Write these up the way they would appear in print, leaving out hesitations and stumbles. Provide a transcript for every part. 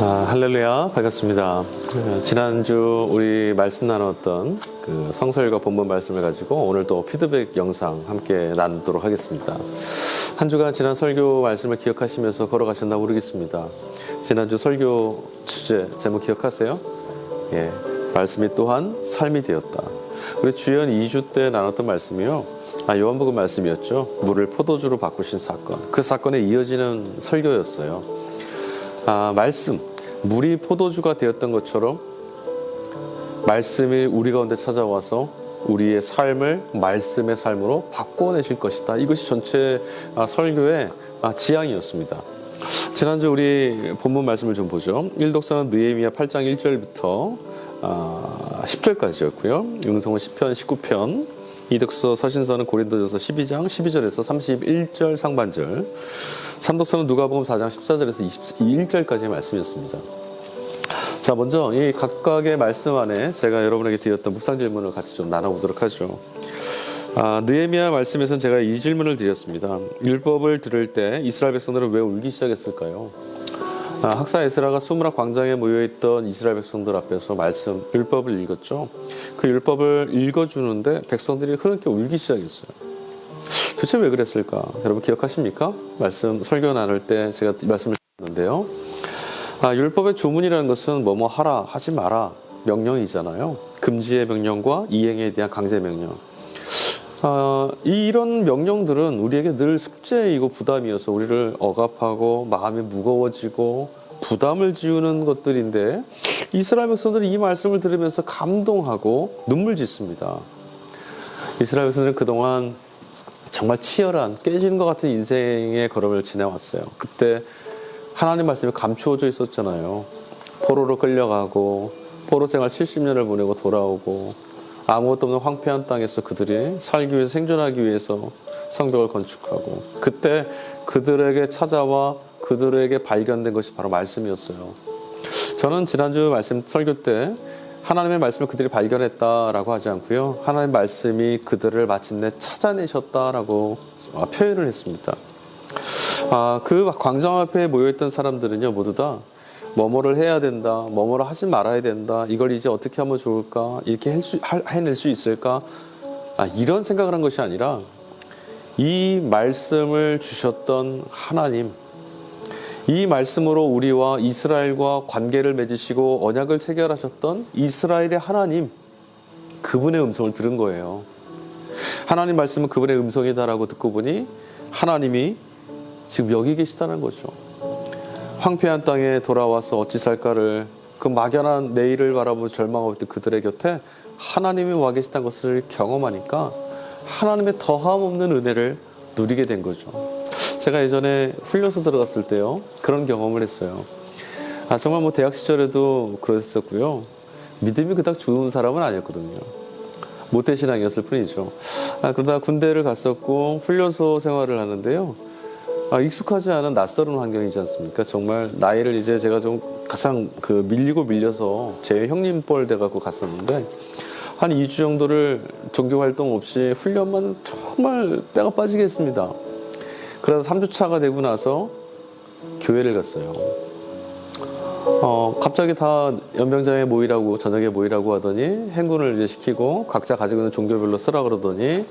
할렐루야, 반갑습니다. 지난주 우리 말씀 나눴던 그 성서일과 본문 말씀을 가지고 오늘 또 피드백 영상 함께 나누도록 하겠습니다. 한 주간 지난 설교 말씀을 기억하시면서 걸어가셨나 모르겠습니다. 지난주 설교 주제 제목 기억하세요? 예, 말씀이 또한 삶이 되었다. 우리 주연 2주 때 나눴던 말씀이요. 요한복음 말씀이었죠. 물을 포도주로 바꾸신 사건. 그 사건에 이어지는 설교였어요. 말씀, 물이 포도주가 되었던 것처럼 말씀이 우리 가운데 찾아와서 우리의 삶을 말씀의 삶으로 바꿔내실 것이다. 이것이 전체 설교의 지향이었습니다. 지난주 우리 본문 말씀을 좀 보죠. 일독서는 느헤미야 8장 1절부터 10절까지였고요. 응성은 시편 19편, 이독서 서신서는 고린도전서 12장 12절에서 31절 상반절, 삼독서는 누가복음 4장 14절에서 21절까지의 말씀이었습니다. 자, 먼저 이 각각의 말씀 안에 제가 여러분에게 드렸던 묵상 질문을 같이 좀 나눠보도록 하죠. 느헤미야 말씀에서는 제가 이 질문을 드렸습니다. 율법을 들을 때 이스라엘 백성들은 왜 울기 시작했을까요? 학사 에스라가 수무라 광장에 모여있던 이스라엘 백성들 앞에서 말씀, 율법을 읽었죠. 그 율법을 읽어주는데 백성들이 흐르게 울기 시작했어요. 도대체 왜 그랬을까? 여러분 기억하십니까? 말씀 설교 나눌 때 제가 말씀을 드렸는데요. 율법의 조문이라는 것은 뭐뭐 하라, 하지 마라 명령이잖아요. 금지의 명령과 이행에 대한 강제 명령. 이런 명령들은 우리에게 늘 숙제이고 부담이어서 우리를 억압하고 마음이 무거워지고 부담을 지우는 것들인데, 이스라엘 백성들은 이 말씀을 들으면서 감동하고 눈물 짓습니다. 이스라엘 백성들은 그동안 정말 치열한 깨지는 것 같은 인생의 걸음을 지내왔어요. 그때 하나님 말씀이 감추어져 있었잖아요. 포로로 끌려가고 포로 생활 70년을 보내고 돌아오고 아무것도 없는 황폐한 땅에서 그들이 살기 위해서, 생존하기 위해서 성벽을 건축하고, 그때 그들에게 찾아와 그들에게 발견된 것이 바로 말씀이었어요. 저는 지난주 말씀 설교 때 하나님의 말씀을 그들이 발견했다라고 하지 않고요, 하나님의 말씀이 그들을 마침내 찾아내셨다라고 표현을 했습니다. 그 광장 앞에 모여있던 사람들은요, 모두 다 뭐뭐를 해야 된다, 뭐뭐를 하지 말아야 된다, 이걸 이제 어떻게 하면 좋을까, 이렇게 해낼 수 있을까, 이런 생각을 한 것이 아니라 이 말씀을 주셨던 하나님, 이 말씀으로 우리와 이스라엘과 관계를 맺으시고 언약을 체결하셨던 이스라엘의 하나님, 그분의 음성을 들은 거예요. 하나님 말씀은 그분의 음성이다라고 듣고 보니 하나님이 지금 여기 계시다는 거죠. 황폐한 땅에 돌아와서 어찌 살까를, 그 막연한 내일을 바라보며 절망하고 있던 그들의 곁에 하나님이 와 계시다는 것을 경험하니까 하나님의 더함 없는 은혜를 누리게 된 거죠. 제가 예전에 훈련소 들어갔을 때요, 그런 경험을 했어요. 정말 뭐 대학 시절에도 그랬었고요, 믿음이 그닥 좋은 사람은 아니었거든요. 모태신앙이었을 뿐이죠. 그러다 군대를 갔었고 훈련소 생활을 하는데요, 익숙하지 않은 낯설은 환경이지 않습니까? 정말 나이를 이제 제가 좀 가장 밀리고 밀려서 제 형님 뻘 돼갖고 갔었는데, 한 2주 정도를 종교 활동 없이 훈련만 정말 빼가 빠지게 했습니다. 그러다 3주차가 되고 나서 교회를 갔어요. 갑자기 다 연병장에 모이라고, 저녁에 모이라고 하더니 행군을 이제 시키고 각자 가지고 있는 종교별로 쓰라 그러더니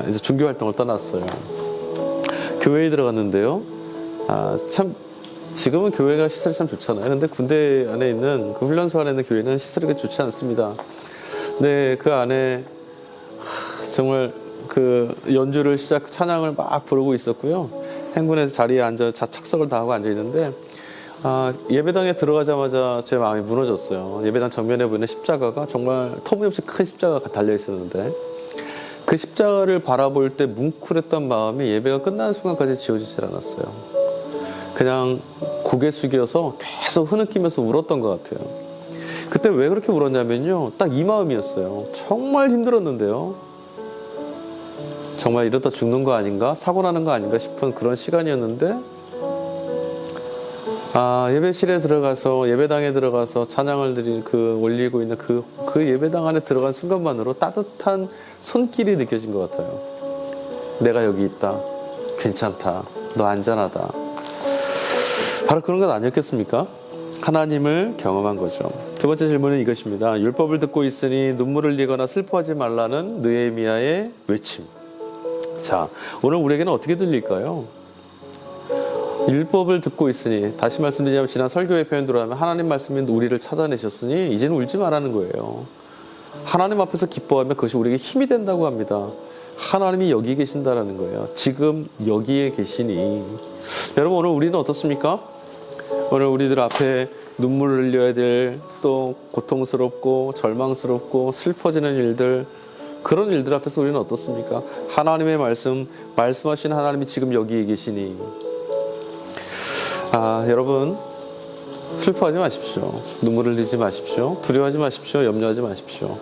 이제 종교 활동을 떠났어요. 교회에 들어갔는데요, 참 지금은 교회가 시설이 참 좋잖아요. 근데 군대 안에 있는, 그 훈련소 안에 있는 교회는 시설이 그렇게 좋지 않습니다. 네, 그 안에 정말 그 연주를 찬양을 막 부르고 있었고요, 행군에서 자리에 앉아 착석을 다 하고 앉아 있는데, 예배당에 들어가자마자 제 마음이 무너졌어요. 예배당 정면에 보이는 십자가가 정말 터무니없이 큰 십자가가 달려 있었는데, 그 십자가를 바라볼 때 뭉클했던 마음이 예배가 끝나는 순간까지 지워지질 않았어요. 그냥 고개 숙여서 계속 흐느끼면서 울었던 것 같아요. 그때 왜 그렇게 울었냐면요, 딱 이 마음이었어요. 정말 힘들었는데요, 정말 이러다 죽는 거 아닌가, 사고 나는 거 아닌가 싶은 그런 시간이었는데, 예배실에 들어가서, 예배당에 들어가서 찬양을 올리고 있는 그 예배당 안에 들어간 순간만으로 따뜻한 손길이 느껴진 것 같아요. 내가 여기 있다, 괜찮다, 너 안전하다. 바로 그런 것 아니었겠습니까? 하나님을 경험한 거죠. 두 번째 질문은 이것입니다. 율법을 듣고 있으니 눈물을 흘리거나 슬퍼하지 말라는 느헤미야의 외침. 자, 오늘 우리에게는 어떻게 들릴까요? 율법을 듣고 있으니, 다시 말씀드리자면 지난 설교의 표현대로 하면 하나님 말씀이 우리를 찾아내셨으니 이제는 울지 말라는 거예요. 하나님 앞에서 기뻐하면 그것이 우리에게 힘이 된다고 합니다. 하나님이 여기 계신다라는 거예요. 지금 여기에 계시니. 여러분, 오늘 우리는 어떻습니까? 오늘 우리들 앞에 눈물을 흘려야 될, 또 고통스럽고 절망스럽고 슬퍼지는 일들, 그런 일들 앞에서 우리는 어떻습니까? 하나님의 말씀하신 하나님이 지금 여기에 계시니. 여러분, 슬퍼하지 마십시오. 눈물 흘리지 마십시오. 두려워하지 마십시오. 염려하지 마십시오.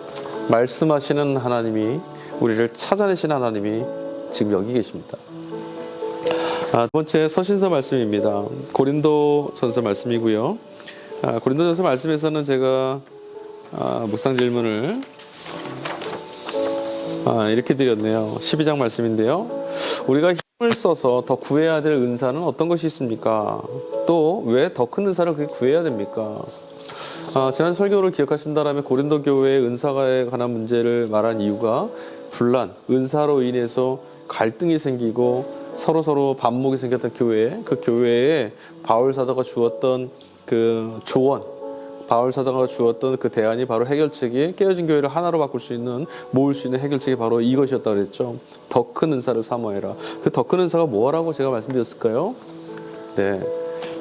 말씀하시는 하나님이, 우리를 찾아내신 하나님이 지금 여기 계십니다. 두 번째 서신서 말씀입니다. 고린도전서 말씀이고요. 고린도전서 말씀에서는 제가 묵상 질문을 이렇게 드렸네요. 12장 말씀인데요. 우리가 힘을 써서 더 구해야 될 은사는 어떤 것이 있습니까? 또 왜 더 큰 은사를 그렇게 구해야 됩니까? 지난 설교를 기억하신다면 고린도 교회의 은사에 관한 문제를 말한 이유가 분란, 은사로 인해서 갈등이 생기고 서로 반목이 생겼던 교회, 그 교회에 바울 사도가 주었던 그 조언, 바울 사도가 주었던 그 대안이 바로 해결책이, 깨어진 교회를 하나로 바꿀 수 있는, 모을 수 있는 해결책이 바로 이것이었다고 그랬죠. 더 큰 은사를 사모해라. 그 더 큰 은사가 뭐라고 제가 말씀드렸을까요? 네,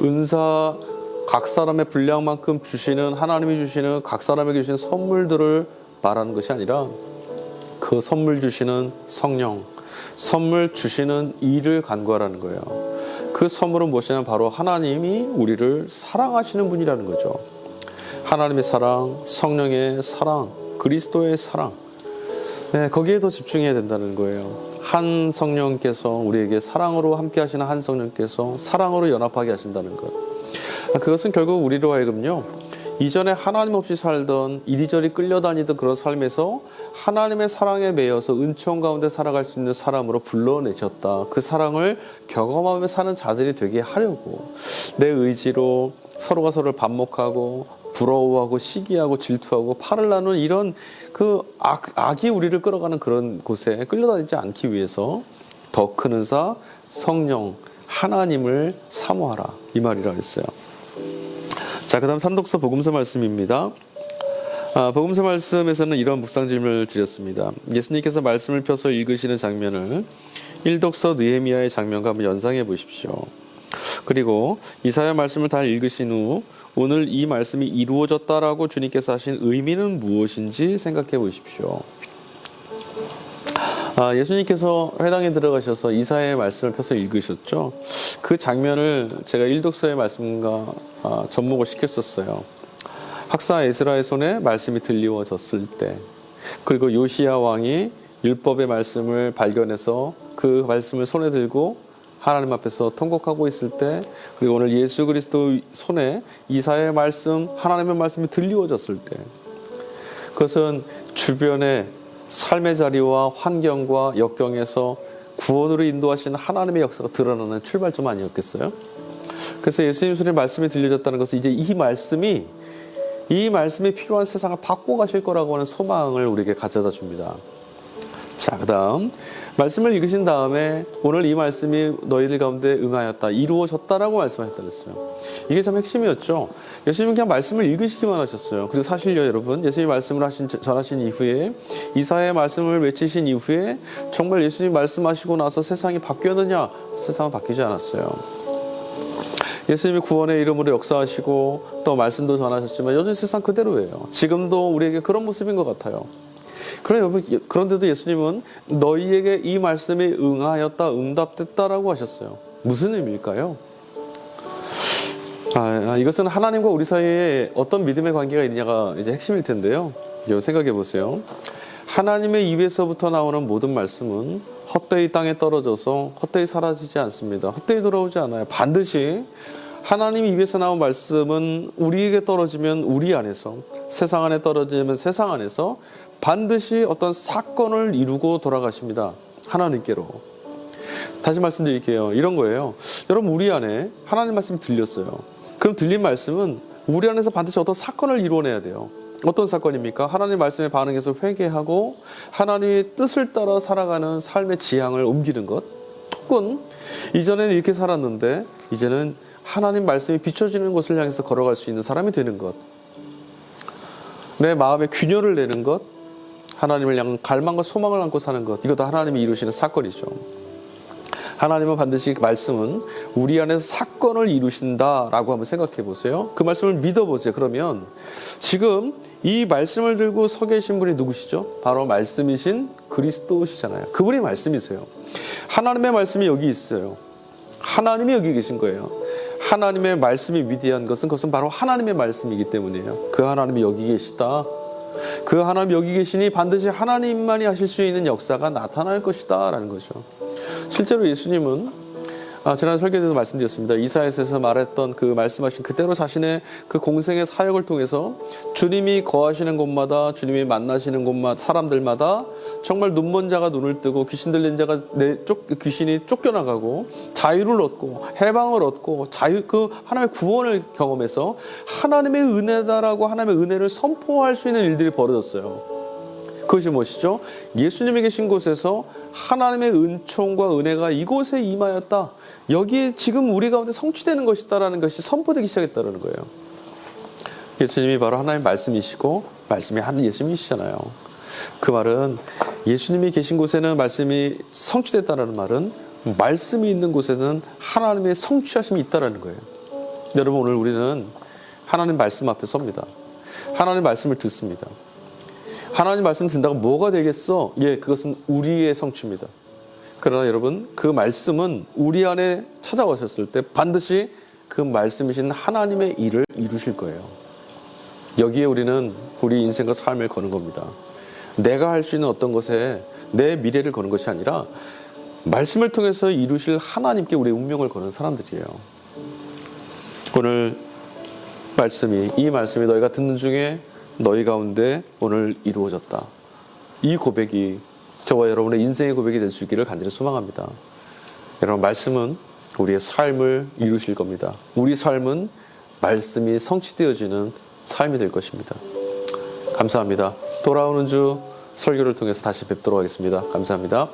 은사, 각 사람의 분량만큼 주시는, 하나님이 주시는, 각 사람에게 주시는 선물들을 말하는 것이 아니라 그 선물 주시는 성령, 선물 주시는 이를 간구하라는 거예요. 그 선물은 무엇이냐면 바로 하나님이 우리를 사랑하시는 분이라는 거죠. 하나님의 사랑, 성령의 사랑, 그리스도의 사랑, 네, 거기에 더 집중해야 된다는 거예요. 한 성령께서, 우리에게 사랑으로 함께 하시는 한 성령께서 사랑으로 연합하게 하신다는 것. 그것은 결국 우리로 하여금요, 이전에 하나님 없이 살던, 이리저리 끌려다니던 그런 삶에서 하나님의 사랑에 매여서 은총 가운데 살아갈 수 있는 사람으로 불러내셨다. 그 사랑을 경험하며 사는 자들이 되게 하려고, 내 의지로 서로가 서로를 반목하고 부러워하고 시기하고 질투하고 팔을 나누는 이런 그 악이 우리를 끌어가는 그런 곳에 끌려다니지 않기 위해서 더 큰 은사, 성령, 하나님을 사모하라, 이 말이라 했어요. 자, 그 다음 산독서 복음서 말씀입니다. 복음서 말씀에서는 이런 묵상 질문을 드렸습니다. 예수님께서 말씀을 펴서 읽으시는 장면을 일독서 느헤미야의 장면과 한번 연상해 보십시오. 그리고 이사야 말씀을 다 읽으신 후 오늘 이 말씀이 이루어졌다라고 주님께서 하신 의미는 무엇인지 생각해 보십시오. 예수님께서 회당에 들어가셔서 이사야의 말씀을 펴서 읽으셨죠. 그 장면을 제가 일독서의 말씀과 접목을 시켰었어요. 학사 에스라의 손에 말씀이 들리워졌을 때, 그리고 요시야 왕이 율법의 말씀을 발견해서 그 말씀을 손에 들고 하나님 앞에서 통곡하고 있을 때, 그리고 오늘 예수 그리스도 손에 이사야의 말씀, 하나님의 말씀이 들리워졌을 때, 그것은 주변의 삶의 자리와 환경과 역경에서 구원으로 인도하시는 하나님의 역사가 드러나는 출발점 아니었겠어요? 그래서 예수님 손에 말씀이 들려졌다는 것은 이제 이 말씀이 필요한 세상을 바꿔가실 거라고 하는 소망을 우리에게 가져다 줍니다. 자, 그 다음 말씀을 읽으신 다음에 오늘 이 말씀이 너희들 가운데 응하였다, 이루어졌다라고 말씀하셨다 그랬어요. 이게 참 핵심이었죠. 예수님은 그냥 말씀을 읽으시기만 하셨어요. 그리고 사실요, 여러분, 예수님이 말씀을 전하신 이후에, 이사야의 말씀을 외치신 이후에 정말 예수님이 말씀하시고 나서 세상이 바뀌었느냐? 세상은 바뀌지 않았어요. 예수님이 구원의 이름으로 역사하시고 또 말씀도 전하셨지만 여전히 세상 그대로예요. 지금도 우리에게 그런 모습인 것 같아요. 그런데도 예수님은 너희에게 이 말씀이 응하였다, 응답됐다라고 하셨어요. 무슨 의미일까요? 이것은 하나님과 우리 사이에 어떤 믿음의 관계가 있느냐가 이제 핵심일 텐데요. 생각해 보세요. 하나님의 입에서부터 나오는 모든 말씀은 헛되이 땅에 떨어져서 헛되이 사라지지 않습니다. 헛되이 돌아오지 않아요. 반드시 하나님 입에서 나온 말씀은 우리에게 떨어지면 우리 안에서, 세상 안에 떨어지면 세상 안에서 반드시 어떤 사건을 이루고 돌아가십니다. 하나님께로. 다시 말씀드릴게요. 이런 거예요. 여러분, 우리 안에 하나님 말씀이 들렸어요. 그럼 들린 말씀은 우리 안에서 반드시 어떤 사건을 이루어내야 돼요. 어떤 사건입니까? 하나님 말씀에 반응해서 회개하고 하나님의 뜻을 따라 살아가는 삶의 지향을 옮기는 것, 혹은 이전에는 이렇게 살았는데 이제는 하나님 말씀이 비춰지는 곳을 향해서 걸어갈 수 있는 사람이 되는 것, 내 마음에 균열을 내는 것, 하나님을 향한 갈망과 소망을 안고 사는 것, 이것도 하나님이 이루시는 사건이죠. 하나님은 반드시 말씀은 우리 안에서 사건을 이루신다라고 한번 생각해 보세요. 그 말씀을 믿어보세요. 그러면 지금 이 말씀을 들고 서 계신 분이 누구시죠? 바로 말씀이신 그리스도시잖아요. 그분이 말씀이세요. 하나님의 말씀이 여기 있어요. 하나님이 여기 계신 거예요. 하나님의 말씀이 위대한 것은 그것은 바로 하나님의 말씀이기 때문이에요. 그 하나님이 여기 계시다. 그 하나님 여기 계시니 반드시 하나님만이 하실 수 있는 역사가 나타날 것이다 라는 거죠. 실제로 예수님은 지난 설교에서 말씀드렸습니다. 이사야서에서 말했던 그 말씀하신 그대로 자신의 그 공생의 사역을 통해서 주님이 거하시는 곳마다, 주님이 만나시는 곳마다, 사람들마다 정말 눈먼 자가 눈을 뜨고 귀신 들린 자가 귀신이 쫓겨나가고 자유를 얻고 해방을 얻고 그 하나님의 구원을 경험해서 하나님의 은혜다라고 하나님의 은혜를 선포할 수 있는 일들이 벌어졌어요. 그것이 무엇이죠? 예수님이 계신 곳에서 하나님의 은총과 은혜가 이곳에 임하였다. 여기에 지금 우리 가운데 성취되는 것이다라는 것이 선포되기 시작했다는 거예요. 예수님이 바로 하나님의 말씀이시고 말씀이 하나님 예수님이시잖아요. 그 말은 예수님이 계신 곳에는 말씀이 성취됐다는 말은 말씀이 있는 곳에는 하나님의 성취하심이 있다는 거예요. 여러분, 오늘 우리는 하나님 말씀 앞에 섭니다. 하나님 말씀을 듣습니다. 하나님 말씀 듣는다고 뭐가 되겠어? 예, 그것은 우리의 성취입니다. 그러나 여러분, 그 말씀은 우리 안에 찾아오셨을 때 반드시 그 말씀이신 하나님의 일을 이루실 거예요. 여기에 우리는 우리 인생과 삶을 거는 겁니다. 내가 할 수 있는 어떤 것에 내 미래를 거는 것이 아니라 말씀을 통해서 이루실 하나님께 우리의 운명을 거는 사람들이에요. 오늘 이 말씀이 너희가 듣는 중에 너희 가운데 오늘 이루어졌다. 이 고백이 저와 여러분의 인생의 고백이 될 수 있기를 간절히 소망합니다. 여러분, 말씀은 우리의 삶을 이루실 겁니다. 우리 삶은 말씀이 성취되어지는 삶이 될 것입니다. 감사합니다. 돌아오는 주 설교를 통해서 다시 뵙도록 하겠습니다. 감사합니다.